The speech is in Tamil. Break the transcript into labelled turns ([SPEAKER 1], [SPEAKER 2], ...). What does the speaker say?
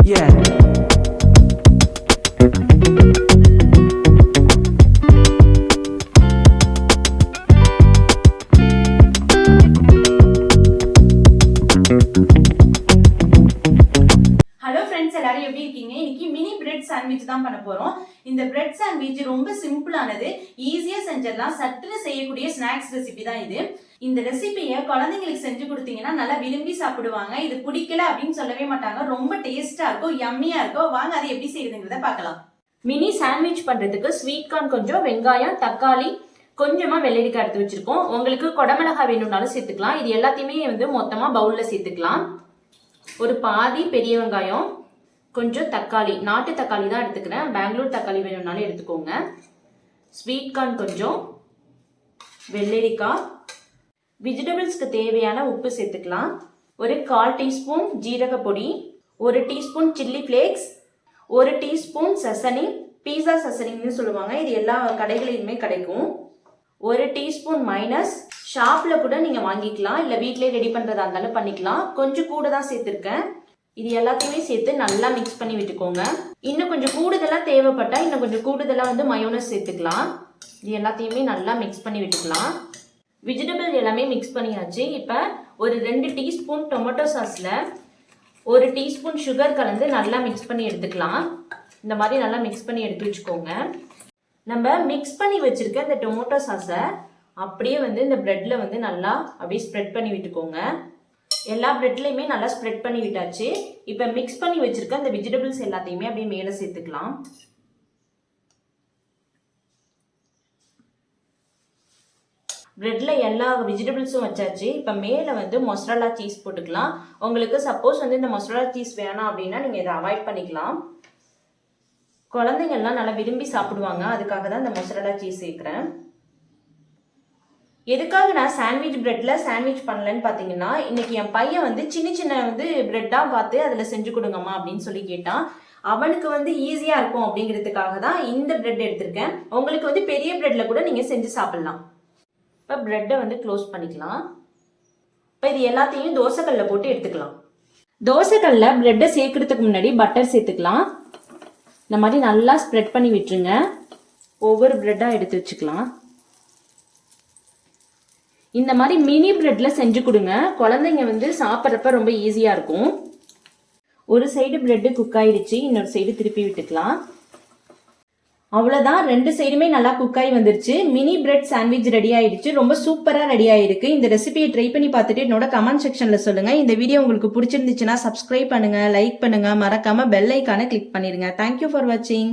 [SPEAKER 1] Yeah.
[SPEAKER 2] எல்லாரும் எப்படி இருக்கீங்க? இன்னைக்கு மினி பிரெட் சாண்ட்விச் தான் பண்ண போறோம். இந்த பிரெட் சாண்ட்விச் ரொம்ப சிம்பிளானது, ஈஸியா செஞ்சிடலாம். சட்டுன்னு செய்யக்கூடிய ஸ்நாக்ஸ் ரெசிபி தான் இது. இந்த ரெசிபியை குழந்தைங்களுக்கு செஞ்சு கொடுத்தீங்கன்னா நல்லா விரும்பி சாப்பிடுவாங்க. இது பிடிக்கல அப்படின்னு சொல்லவே மாட்டாங்க. ரொம்ப டேஸ்டா இருக்கும், யம்மியா இருக்கும். வாங்க அதை எப்படி செய்யுதுங்கிறத பார்க்கலாம். மினி சாண்ட்விச் பண்றதுக்கு ஸ்வீட் கார்ன் கொஞ்சம், வெங்காயம், தக்காளி, கொஞ்சமா வெள்ளரிக்காய் எடுத்து வச்சிருக்கோம். உங்களுக்கு கொடமிளகாய் வேணும்னாலும் சேர்த்துக்கலாம். இது எல்லாத்தையுமே மொத்தமா பவுல்ல சேர்த்துக்கலாம். ஒரு பாதி பெரிய வெங்காயம், கொஞ்சம் தக்காளி, நாட்டு தக்காளி தான் எடுத்துக்கிறேன். பெங்களூர் தக்காளி வேணும்னாலும் எடுத்துக்கோங்க. ஸ்வீட் கார்ன் கொஞ்சம், வெள்ளரிக்காய், வெஜிடபிள்ஸ்க்கு தேவையான உப்பு சேர்த்துக்கலாம். ஒரு 1/4 டீஸ்பூன் ஜீரக பொடி, 1 டீஸ்பூன் சில்லி ஃப்ளேக்ஸ், 1 டீஸ்பூன் சசனிங், பீஸா சசனிங்னு சொல்லுவாங்க. இது எல்லா கடைகளிலுமே கிடைக்கும். 1 டீஸ்பூன் மைனஸ், ஷாப்பில் கூட நீங்கள் வாங்கிக்கலாம், இல்லை வீட்டிலே ரெடி பண்ணுறதா இருந்தாலும் பண்ணிக்கலாம். கொஞ்சம் கூட தான் சேர்த்துருக்கேன். இது எல்லாத்தையுமே சேர்த்து நல்லா மிக்ஸ் பண்ணி விட்டுக்கோங்க. இன்னும் கொஞ்சம் கூடுதலாக தேவைப்பட்டா இன்னும் கொஞ்சம் கூடுதலாக மயோனஸ் சேர்த்துக்கலாம். இது எல்லாத்தையுமே நல்லா மிக்ஸ் பண்ணி விட்டுக்கலாம். வெஜிடபிள் எல்லாமே மிக்ஸ் பண்ணியாச்சு. இப்போ ஒரு 2 டீஸ்பூன் டொமேட்டோ சாஸில் 1 டீஸ்பூன் சுகர் கலந்து நல்லா மிக்ஸ் பண்ணி எடுத்துக்கலாம். இந்த மாதிரி நல்லா மிக்ஸ் பண்ணி எடுத்து வச்சுக்கோங்க. நம்ம மிக்ஸ் பண்ணி வச்சிருக்க இந்த டொமேட்டோ சாஸை அப்படியே இந்த பிரெட்டில் நல்லா அப்படியே ஸ்ப்ரெட் பண்ணி விட்டுக்கோங்க. எல்லா பிரெட்லையுமே நல்லா ஸ்ப்ரெட் பண்ணி விட்டாச்சு. இப்போ மிக்ஸ் பண்ணி வச்சிருக்க அந்த வெஜிடபிள்ஸ் எல்லாத்தையுமே அப்படியே மேலே சேர்த்துக்கலாம். பிரெட்ல எல்லா வெஜிடபிள்ஸும் வச்சாச்சு. இப்போ மேலே மொசரல்லா சீஸ் போட்டுக்கலாம். உங்களுக்கு சப்போஸ் இந்த மொசரல்லா சீஸ் வேணாம் அப்படின்னா நீங்கள் இதை அவாய்ட் பண்ணிக்கலாம். குழந்தைங்கள்லாம் நல்லா விரும்பி சாப்பிடுவாங்க, அதுக்காக தான் இந்த மொசரல்லா சீஸ் சேர்க்குறேன். எதுக்காக நான் சாண்ட்விச் பிரெட்ல சாண்ட்விச் பண்ணலன்னு பார்த்தீங்கன்னா, இன்னைக்கு என் பையன் சின்ன சின்ன பிரெட்டாக பார்த்து அதில் செஞ்சு கொடுங்கம்மா அப்படின்னு சொல்லி கேட்டான். அவனுக்கு ஈஸியாக இருக்கும் அப்படிங்கிறதுக்காக தான் இந்த பிரெட் எடுத்திருக்கேன். உங்களுக்கு பெரிய பிரெட்ல கூட நீங்கள் செஞ்சு சாப்பிடலாம். இப்போ பிரெட்டை க்ளோஸ் பண்ணிக்கலாம். இப்போ இது எல்லாத்தையும் தோசைக்கல்ல போட்டு எடுத்துக்கலாம். தோசைக்கல்ல பிரெட்டை சேர்க்கறதுக்கு முன்னாடி பட்டர் சேர்த்துக்கலாம். இந்த மாதிரி நல்லா ஸ்ப்ரெட் பண்ணி விட்டுருங்க. ஒவ்வொரு பிரெட்டாக எடுத்து வச்சுக்கலாம். இந்த மாதிரி மினி பிரெட்ல செஞ்சு கொடுங்க. குழந்தைங்க சாப்பிட்றப்ப ரொம்ப ஈஸியா இருக்கும். ஒரு சைடு பிரெட் குக் ஆயிடுச்சு, இன்னொரு சைடு திருப்பி விட்டுக்கலாம். அவ்வளோதான், 2 சைடுமே நல்லா குக் ஆகி வந்துருச்சு. மினி பிரெட் சாண்ட்விச் ரெடி ஆயிடுச்சு. ரொம்ப சூப்பரா ரெடி ஆயிருக்கு. இந்த ரெசிபியை ட்ரை பண்ணி பார்த்துட்டு என்னோட கமெண்ட் செக்ஷன்ல சொல்லுங்க. இந்த வீடியோ உங்களுக்கு பிடிச்சிருந்துச்சுன்னா சப்ஸ்கிரைப் பண்ணுங்க, லைக் பண்ணுங்க, மறக்காம பெல் ஐக்கானை கிளிக் பண்ணிருங்க. தேங்க்யூ ஃபார் வாட்சிங்.